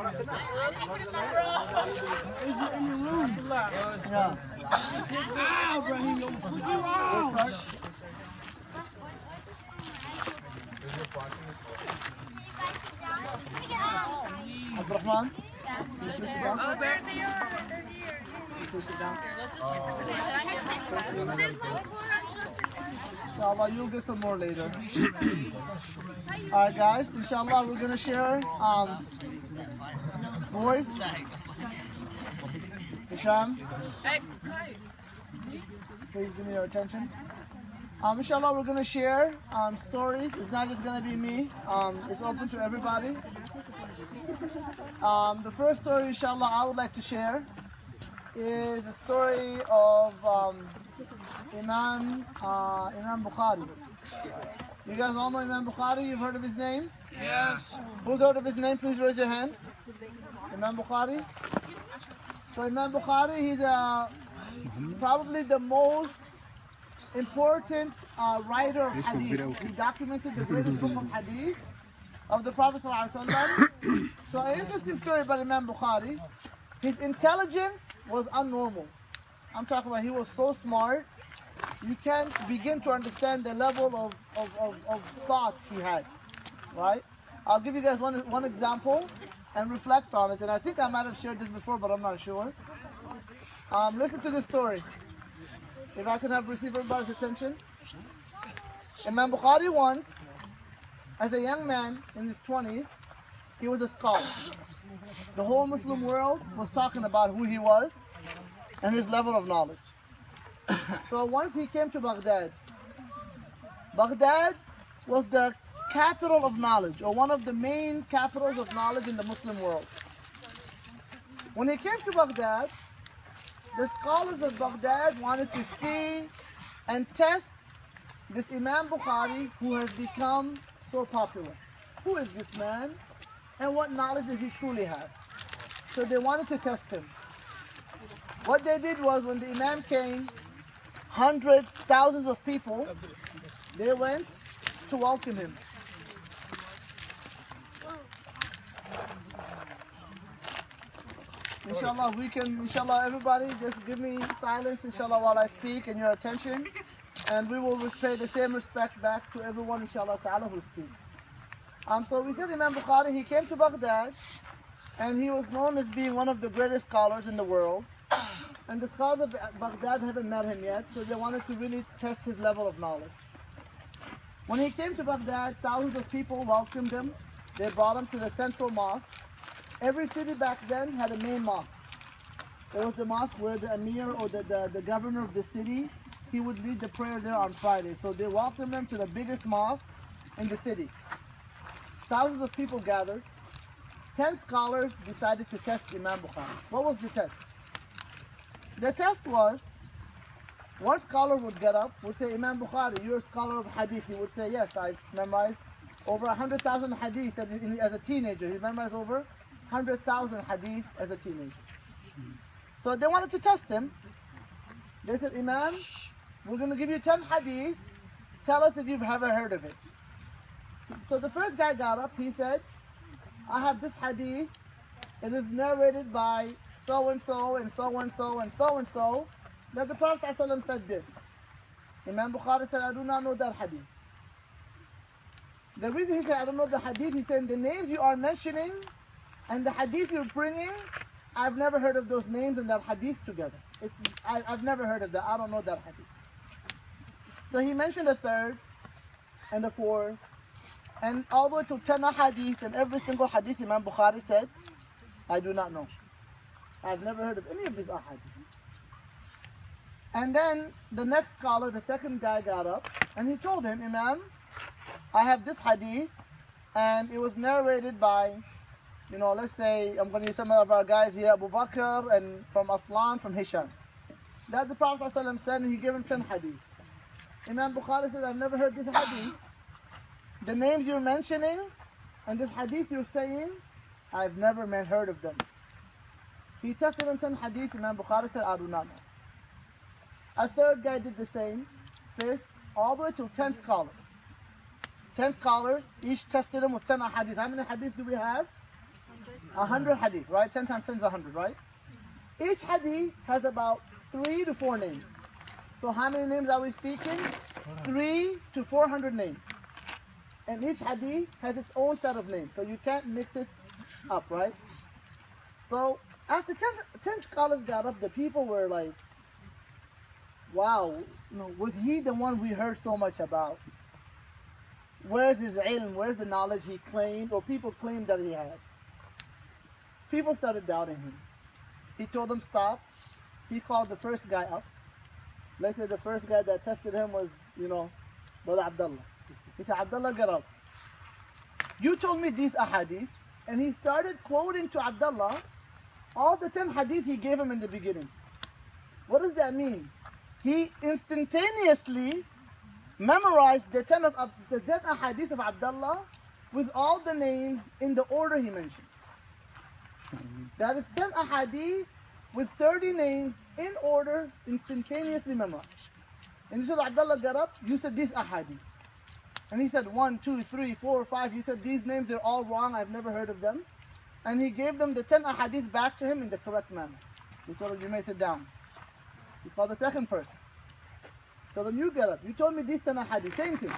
Is it in the room? Yeah. Wow, Brahim, put you out. Abdurrahman? Oh, they're here. Inshallah, you'll get some more later. Alright guys, inshallah we're gonna share voice. Hisham, please give me your attention. Inshallah we're gonna share stories. It's not just gonna be me. It's open to everybody. The first story inshallah I would like to share is the story of Imam Bukhari. You guys all know Imam Bukhari? You've heard of his name? Yes. Who's heard of his name? Please raise your hand. Imam Bukhari. So Imam Bukhari, he's probably the most important writer of hadith. He documented the greatest book of hadith of the Prophet ﷺ. So an interesting story about Imam Bukhari. His intelligence was unnormal. I'm talking about he was so smart. You can't begin to understand the level of thought he had, right? I'll give you guys one example and reflect on it. And I think I might have shared this before, but I'm not sure. Listen to this story. If I can have receive everybody's attention. Imam Bukhari once, as a young man in his 20s, he was a scholar. The whole Muslim world was talking about who he was and his level of knowledge. So once he came to Baghdad. Baghdad was the capital of knowledge, or one of the main capitals of knowledge in the Muslim world. When he came to Baghdad, the scholars of Baghdad wanted to see and test this Imam Bukhari who has become so popular. Who is this man and what knowledge does he truly have? So they wanted to test him. What they did was when the Imam came, hundreds, thousands of people, they went to welcome him. Inshallah, inshallah, everybody, just give me silence, inshallah, while I speak and your attention. And we will pay the same respect back to everyone, inshallah ta'ala, who speaks. So we said Imam Bukhari, he came to Baghdad, and he was known as being one of the greatest scholars in the world. And the scholars of Baghdad haven't met him yet, so they wanted to really test his level of knowledge. When he came to Baghdad, thousands of people welcomed him. They brought him to the central mosque. Every city back then had a main mosque. There was the mosque where the emir or the governor of the city, he would lead the prayer there on Friday. So they welcomed him to the biggest mosque in the city. Thousands of people gathered. 10 scholars decided to test Imam Bukhari. What was the test? The test was, one scholar would get up, would say, Imam Bukhari, you're a scholar of hadith. He would say, yes, I've memorized over 100,000 hadith as a teenager. He memorized over 100,000 hadith as a teenager. So they wanted to test him. They said, Imam, we're going to give you 10 hadith. Tell us if you've ever heard of it. So the first guy got up. He said, I have this hadith. It is narrated by so-and-so and so-and-so and so-and-so that the Prophet ﷺ said this. Imam Bukhari said, I do not know that hadith. The reason he said, I don't know the hadith, he said, the names you are mentioning and the hadith you're bringing, I've never heard of those names and that hadith together. I've never heard of that. I don't know that hadith. So he mentioned a third and a fourth and all the way to 10 hadith, and every single hadith Imam Bukhari said, I do not know. I've never heard of any of these ahadith. And then the next scholar, the second guy got up and he told him, Imam, I have this hadith and it was narrated by, let's say, I'm going to use some of our guys here, Abu Bakr and from Aslan, from Hisham. That the Prophet ﷺ said, and he gave him 10 hadith. Imam Bukhari said, I've never heard this hadith. The names you're mentioning and this hadith you're saying, I've never heard of them. He tested him 10 hadith, Imam Bukhari said, I do not know. A third guy did the same, fifth, all the way to 10 scholars. 10 scholars, each tested him with 10 hadith. How many hadith do we have? 100 hadith, right? 10 times 10 is 100, right? Each hadith has about 3 to 4 names. So how many names are we speaking? 3 to 400 names. And each hadith has its own set of names, so you can't mix it up, right? So after 10 scholars got up, the people were like, wow, was he the one we heard so much about? Where's his ilm? Where's the knowledge he claimed, or people claimed that he had? People started doubting him. He told them stop. He called the first guy up. Let's say the first guy that tested him was, Brother Abdullah. He said, Abdullah, get up. You told me these ahadith, and he started quoting to Abdullah all the 10 hadith he gave him in the beginning. What does that mean? He instantaneously memorized the 10 ahadith of Abdullah with all the names in the order he mentioned. That is 10 ahadith with 30 names in order, instantaneously memorized. And you said, Abdullah got up, you said these ahadith. And he said 1, 2, 3, 4, 5. You said these names, they're all wrong, I've never heard of them. And he gave them the 10 ahadith back to him in the correct manner. He told him, you may sit down. He called the second person. So then you get up. You told me these 10 ahadith, same thing.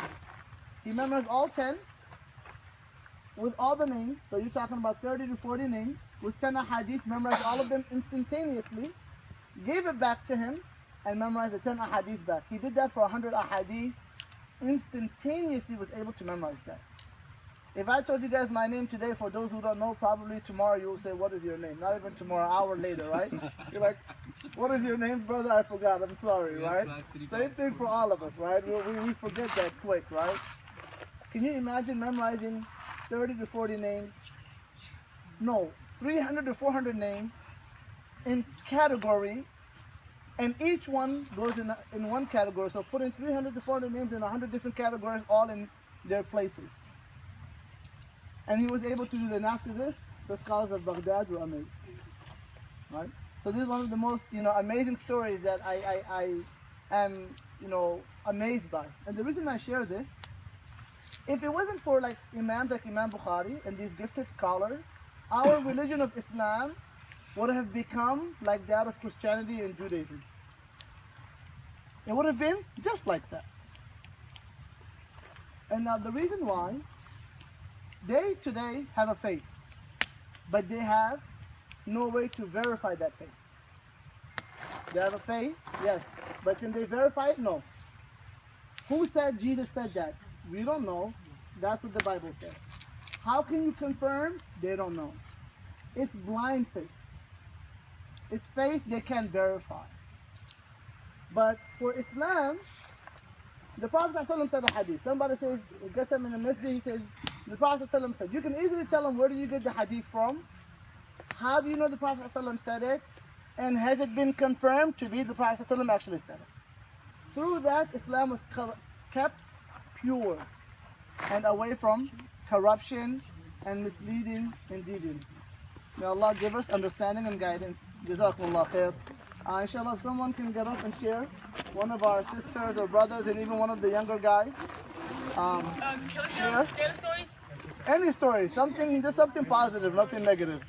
He memorized all 10 with all the names. So you're talking about 30 to 40 names with 10 ahadith, memorized all of them instantaneously, gave it back to him, and memorized the 10 ahadith back. He did that for 100 ahadith, instantaneously was able to memorize that. If I told you guys my name today, for those who don't know, probably tomorrow you will say, what is your name? Not even tomorrow, an hour later, right? You're like, what is your name, brother? I forgot, I'm sorry, right? Same thing for all of us, right? We forget that quick, right? Can you imagine memorizing 30 to 40 names? No, 300 to 400 names in category, and each one goes in one category. So putting 300 to 400 names in 100 different categories, all in their places. And he was able to do that. And after this, the scholars of Baghdad were amazed. Right? So this is one of the most amazing stories that I am amazed by. And the reason I share this, if it wasn't for imams like Imam Bukhari and these gifted scholars, our religion of Islam would have become like that of Christianity and Judaism. It would have been just like that. And now the reason why, they today have a faith, but they have no way to verify that faith. They have a faith, yes, but can they verify it? No. Who said Jesus said that? We don't know. That's what the Bible says. How can you confirm? They don't know. It's blind faith. It's faith they can't verify. But for Islam, the Prophet ﷺ said a hadith. Somebody says, gets them in the masjid, he says, the Prophet ﷺ said, you can easily tell them, where do you get the hadith from? How do you know the Prophet ﷺ said it? And has it been confirmed to be the Prophet ﷺ actually said it? Through that, Islam was kept pure and away from corruption and misleading and deviance. May Allah give us understanding and guidance. Jazakumullah khair. Inshallah, if someone can get up and share, one of our sisters or brothers and even one of the younger guys. Killer stories? Any story, just something positive, nothing negative.